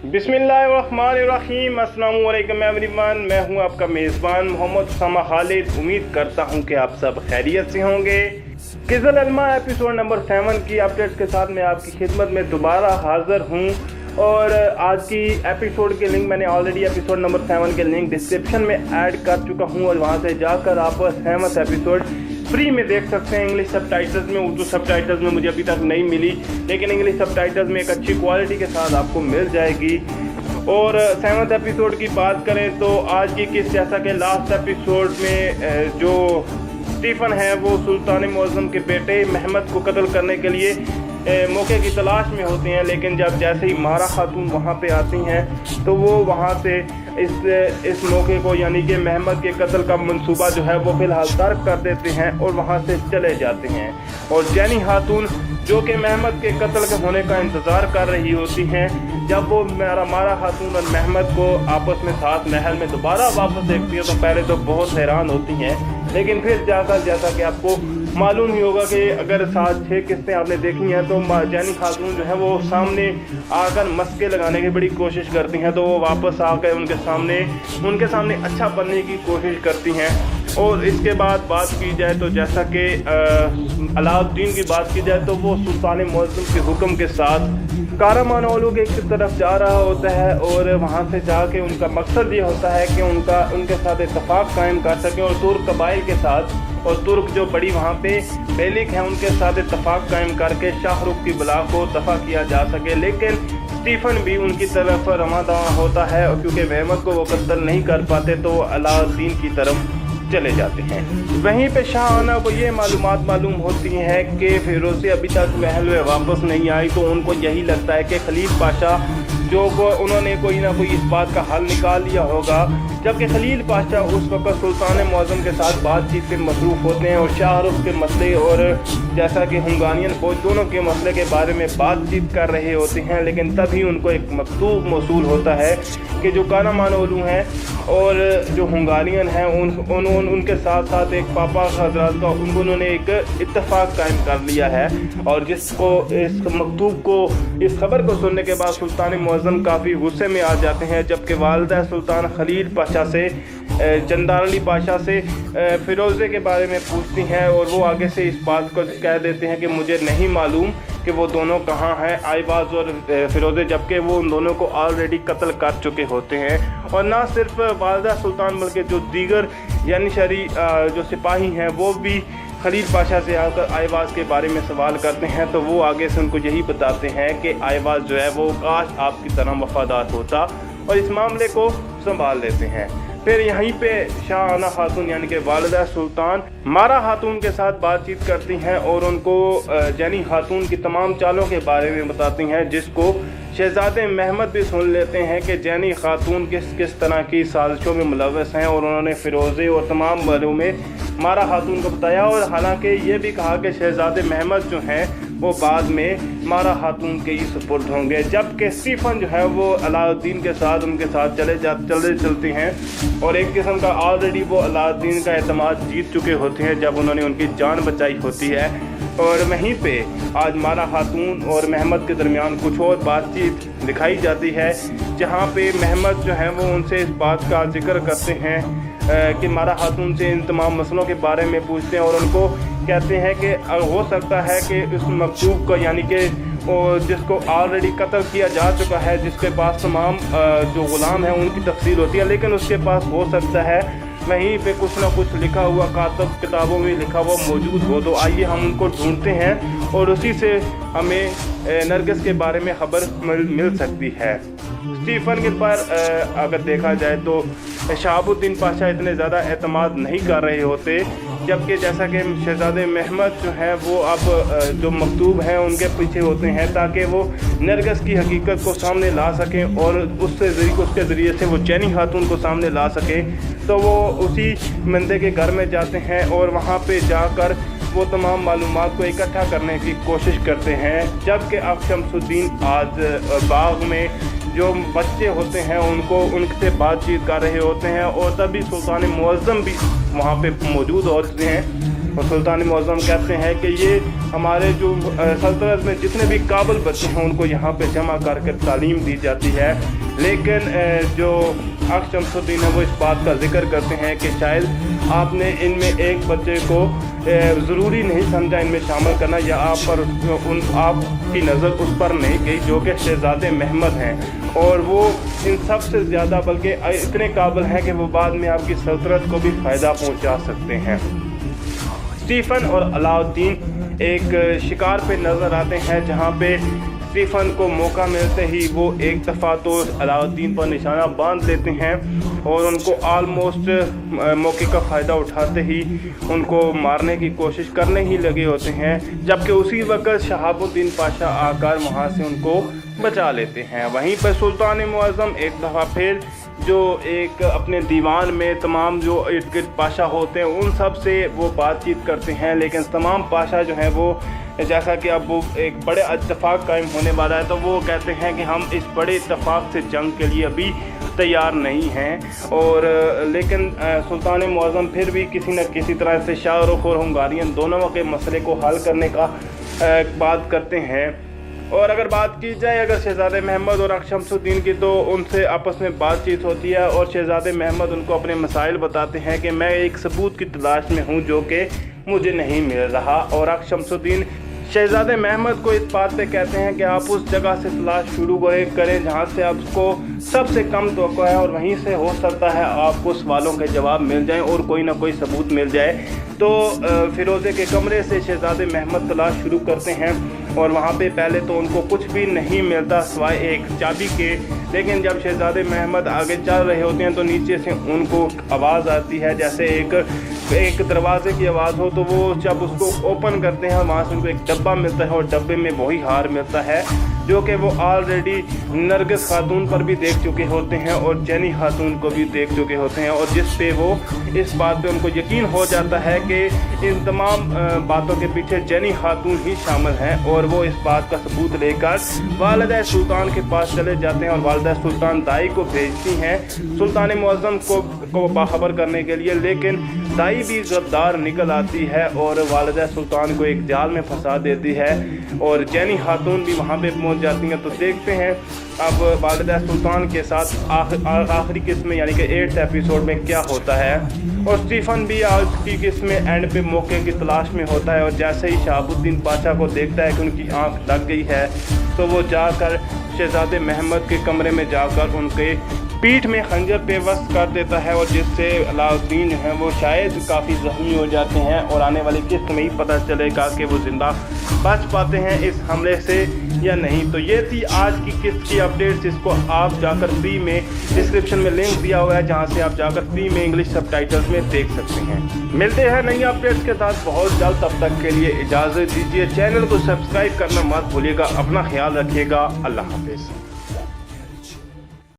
बिस्मिल्लाहिर्रहमानिर्रहीम। अस्सलाम वालेकुम एवरीवन। मैं हूं आपका मेज़बान मोहम्मद उसामा खालिद। उम्मीद करता हूं कि आप सब खैरियत से होंगे। किज़ल अलमा एपिसोड नंबर 7 की अपडेट्स के साथ मैं आपकी खिदमत में दोबारा हाज़िर हूं। और आज की एपिसोड के लिंक मैंने ऑलरेडी एपिसोड नंबर 7 के लिंक डिस्क्रिप्शन में ऐड कर चुका हूं और वहां से जाकर आप 7th एपिसोड फ्री में देख सकते हैं। इंग्लिश सबटाइटल्स में, उर्दू सबटाइटल्स में मुझे अभी तक नहीं मिली, लेकिन इंग्लिश सबटाइटल्स में एक अच्छी क्वालिटी के साथ आपको मिल जाएगी। और 7th एपिसोड की बात करें तो आज की किस जैसा कि लास्ट एपिसोड में जो स्टीफन है वो सुल्तान मुअज़्ज़म के बेटे महमद को कत्ल करने के लिए मौके की तलाश में होते हैं, लेकिन जब जैसे ही मारा खातून वहाँ पे आती हैं तो वो वहाँ से इस मौके को यानी कि महमद के कत्ल का मंसूबा जो है वो फ़िलहाल तर्क कर देते हैं और वहाँ से चले जाते हैं। और जैनी खातून जो कि महमद के कत्ल के होने का इंतज़ार कर रही होती हैं, जब वो मारा खातून और महमद को आपस में साथ महल में दोबारा वापस देखती है तो पहले तो बहुत हैरान होती हैं, लेकिन फिर जाकर जैसा कि आपको मालूम ही होगा कि अगर 7-6 किस्तें आपने देखी हैं तो जैनी खातून जो है वो सामने आकर मस्के लगाने की बड़ी कोशिश करती हैं, तो वो वापस आकर उनके सामने अच्छा बनने की कोशिश करती हैं। और इसके बाद बात की जाए तो जैसा कि अलाउद्दीन की बात की जाए तो वो सुल्तान मुअज़्ज़म के हुक्म के साथ कारामानोलू की तरफ जा रहा होता है और वहाँ से जाके उनका मकसद ये होता है कि उनके साथ इत्तफाक कायम कर सके और तुर्क कबाइल के साथ और तुर्क जो बड़ी वहाँ पे बेलिक है उनके साथ इत्तफाक कायम करके शाहरुख की बला को दफ़ा किया जा सके। लेकिन स्टीफन भी उनकी तरफ रवाना होता है और क्योंकि महमद को वो कत्ल नहीं कर पाते तो अलाउद्दीन की तरफ चले जाते हैं। वहीं पे शाहआना को ये मालूम होती है कि फिरोज़ी अभी तक महल में वापस नहीं आई, तो उनको यही लगता है कि खलील पाशा जो उन्होंने कोई ना कोई इस बात का हल निकाल लिया होगा, जबकि खलील पाशा उस वक्त सुल्तान मुअज़्ज़म के साथ बातचीत में मसरूफ़ होते हैं और शाहरुख के मसले और जैसा कि हंगानियन फौज दोनों के मसले के बारे में बातचीत कर रहे होते हैं। लेकिन तभी उनको एक मकतूब मौसूल होता है कि जो कारामानोलू हैं और जो हंगानियन हैं उनके साथ साथ एक पापा हज़रात का उन्होंने एक इत्तफाक कायम कर लिया है। और जिसको इस मकतूब को इस खबर को सुनने के बाद सुल्तान मुअज़्ज़म काफ़ी गुस्से में आ जाते हैं, जबकि वालिदा सुल्तान खलील पाशा से जंदार अली पाशा से फ़िरोज़े के बारे में पूछती हैं और वो आगे से इस बात को कह देते हैं कि मुझे नहीं मालूम कि वो दोनों कहाँ हैं, आइबाज और फ़िरोज़े, जबकि वो उन दोनों को ऑलरेडी कत्ल कर चुके होते हैं। और ना सिर्फ वालिदा सुल्तान बल्कि जो दीगर यानी शरी जो सिपाही हैं वो भी खलील पाशा से आकर आइबाज के बारे में सवाल करते हैं, तो वो आगे से उनको यही बताते हैं कि आइबाज जो है वो काश आपकी तरह वफादार होता और इस मामले को संभाल लेते हैं। फिर यहीं पे शाहआना खातून यानी कि वालिदा सुल्तान मारा खातून के साथ बातचीत करती हैं और उनको जैनी खातून की तमाम चालों के बारे में बताती हैं, जिसको शहजादे महमद भी सुन लेते हैं कि जैनी खातून किस तरह की साजिशों में मुलव्वस हैं और उन्होंने फ़िरोज़े और तमाम बारों में मारा खातून को बताया। और हालांकि ये भी कहा कि शहजादे महमद जो हैं वो बाद में मारा खातून के ही सुपुर्द होंगे, जबकि स्टीफन जो है वो अलाउद्दीन के साथ उनके साथ चलते हैं और एक किस्म का ऑलरेडी वो अलाउद्दीन का एतमाद जीत चुके होते हैं जब उन्होंने उनकी जान बचाई होती है। और वहीं पे आज मारा खातून और महमद के दरमियान कुछ और बातचीत दिखाई जाती है, जहाँ पे महमद जो है वो उनसे इस बात का जिक्र करते हैं कि मारा खातून से इन तमाम मसलों के बारे में पूछते हैं और उनको कहते हैं कि हो सकता है कि उस मकतूब को यानी कि जिसको ऑलरेडी कत्ल किया जा चुका है, जिसके पास तमाम जो ग़ुलाम हैं उनकी तफसील होती है, लेकिन उसके पास हो सकता है वहीं पे कुछ ना कुछ लिखा हुआ कातब किताबों में लिखा हुआ मौजूद हो। तो आइए हम उनको ढूंढते हैं और उसी से हमें नरगिस के बारे में खबर मिल सकती है। स्टीफन के पर अगर देखा जाए तो शहाबुद्दीन पाशा इतने ज़्यादा एतमाद नहीं कर रहे होते, जबकि जैसा कि शहजादे महमद जो हैं वो अब जो मकतूब हैं उनके पीछे होते हैं ताकि वो नरगिस की हकीकत को सामने ला सकें और उसके ज़रिए से वो जैनी खातून को सामने ला सकें। तो वो उसी बंदे के घर में जाते हैं और वहाँ पे जाकर वो तमाम मालूमात को इकट्ठा करने की कोशिश करते हैं, जबकि अब शमसुद्दीन आज बाग में जो बच्चे होते हैं उनसे बातचीत कर रहे होते हैं और तभी सुल्तान मुअज़्ज़म भी वहाँ पे मौजूद होते हैं और सुल्तान मुअज़्ज़म कहते हैं कि ये हमारे जो सल्तनत में जितने भी काबिल बच्चे हैं उनको यहाँ पे जमा करके तालीम दी जाती है। लेकिन जो अक्स शमसुद्दीन है वो इस बात का जिक्र करते हैं कि शायद आपने इनमें एक बच्चे को ज़रूरी नहीं समझा इनमें शामिल करना, या आपकी नज़र उस पर नहीं गई जो कि शहज़ादे महमद हैं, और वो इन सब से ज़्यादा बल्कि इतने काबिल हैं कि वो बाद में आपकी सल्तनत को भी फ़ायदा पहुंचा सकते हैं। स्टीफन और अलाउद्दीन एक शिकार पे नज़र आते हैं, जहाँ पे स्टीफन को मौका मिलते ही वो एक दफ़ा तो अलाउद्दीन पर निशाना बांध लेते हैं और उनको आलमोस्ट मौके का फ़ायदा उठाते ही उनको मारने की कोशिश करने ही लगे होते हैं, जबकि उसी वक्त शहाबुद्दीन पाशा आकर वहाँ से उनको बचा लेते हैं। वहीं पर सुल्तान मुअज़्ज़म एक दफ़ा फिर जो एक अपने दीवान में तमाम जो इर्द गिर्द पाशा होते हैं उन सब से वो बातचीत करते हैं, लेकिन तमाम पाशा जो हैं वो जैसा कि अब वो एक बड़े इत्तेफाक कायम होने वाला है तो वो कहते हैं कि हम इस बड़े इत्तेफाक से जंग के लिए अभी तैयार नहीं हैं। और लेकिन सुल्तान मुअज़्ज़म फिर भी किसी न किसी तरह से शाहरुख और हंगारियन दोनों के मसले को हल करने का बात करते हैं। और अगर बात की जाए अगर शहज़ादे महमद और अक्स शमसुद्दीन की, तो उनसे आपस में बातचीत होती है और शहज़ादे महमद उनको अपने मसाइल बताते हैं कि मैं एक सबूत की तलाश में हूँ जो कि मुझे नहीं मिल रहा। और अक्स शमसुद्दीन शहज़ादे महमद को इस बात पे कहते हैं कि आप उस जगह से तलाश शुरू करें जहाँ से आपको सबसे कम तवक्को है, और वहीं से हो सकता है आपको सवालों के जवाब मिल जाएं और कोई ना कोई सबूत मिल जाए। तो फ़िरोज़े के कमरे से शहज़ादे महमद तलाश शुरू करते हैं और वहाँ पे पहले तो उनको कुछ भी नहीं मिलता सिवाय एक चाबी के, लेकिन जब शहज़ादे महमद आगे चल रहे होते हैं तो नीचे से उनको आवाज़ आती है जैसे एक दरवाजे की आवाज़ हो। तो वो जब उसको ओपन करते हैं वहाँ से उनको एक डब्बा मिलता है और डब्बे में वही हार मिलता है जो कि वो ऑलरेडी नरगिस खातून पर भी देख चुके होते हैं और जेनी खातून को भी देख चुके होते हैं, और जिस पे वो इस बात पे उनको यकीन हो जाता है कि इन तमाम बातों के पीछे जेनी खातून ही शामिल हैं। और वो इस बात का सबूत लेकर वालिदा सुल्तान के पास चले जाते हैं और वालिदा सुल्तान दाई को भेजती हैं सुल्तान मुअज़्ज़म को बाखबर करने के लिए, लेकिन दाई भी गद्दार निकल आती है और वालिदा सुल्तान को एक जाल में फंसा देती है और जेनी खातून भी वहाँ पे पहुँच जाती हैं। तो देखते हैं अब वालिदा सुल्तान के साथ आखिरी किस्त में यानी कि 8th एपिसोड में क्या होता है। और स्टीफन भी आज की किस्त में एंड पे मौके की तलाश में होता है और जैसे ही शहाबुद्दीन पाशा को देखता है कि उनकी आंख लग गई है तो वो जाकर शहज़ादे महमद के कमरे में जाकर उनके पीठ में खंजर पेवस्त कर देता है, और जिससे अलाउद्दीन जो है वो शायद काफ़ी ज़ख्मी हो जाते हैं और आने वाली किस्त में ही पता चलेगा कि वो ज़िंदा बच पाते हैं इस हमले से या नहीं। तो ये थी आज की किस्त की अपडेट्स, जिसको आप जाकर फ्री में डिस्क्रिप्शन में लिंक दिया हुआ है जहां से आप जाकर फ्री में इंग्लिश सबटाइटल्स में देख सकते हैं। मिलते हैं नई अपडेट्स के साथ बहुत जल्द, तब तक के लिए इजाज़त दीजिए। चैनल को सब्सक्राइब करना मत भूलिएगा। अपना ख्याल रखिएगा। अल्लाह हाफिज़।